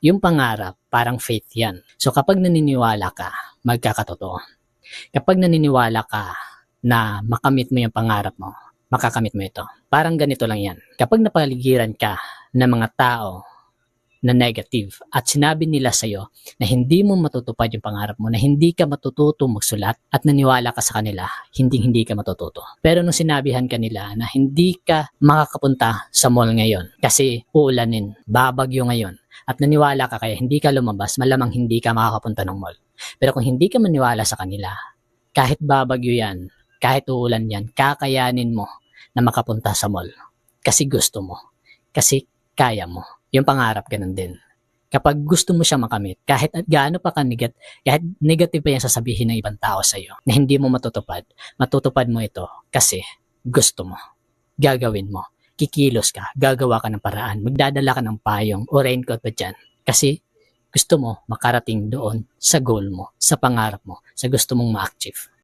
Yung pangarap, parang faith yan. So kapag naniniwala ka, magkakatotoo. Kapag naniniwala ka na makamit mo yung pangarap mo, makakamit mo ito. Parang ganito lang yan. Kapag napaligiran ka ng mga tao na negative at sinabi nila sa'yo na hindi mo matutupad yung pangarap mo, na hindi ka matututo magsulat at naniwala ka sa kanila, hindi ka matututo. Pero nung sinabihan ka nila na hindi ka makakapunta sa mall ngayon kasi uulanin, babagyo ngayon, at naniwala ka kaya hindi ka lumabas, malamang hindi ka makakapunta ng mall. Pero kung hindi ka maniwala sa kanila, kahit babagyo yan, kahit uulan yan, kakayanin mo na makapunta sa mall. Kasi gusto mo. Kasi kaya mo. Yung pangarap, ganun din. Kapag gusto mo siya makamit, kahit gaano pa kahit negative pa yan sasabihin ng ibang tao sa'yo, na hindi mo matutupad mo ito kasi gusto mo. Gagawin mo. Kikilos ka. Gagawa ka ng paraan. Magdadala ka ng payong o raincoat pa dyan. Kasi gusto mo makarating doon sa goal mo, sa pangarap mo, sa gusto mong ma-achieve.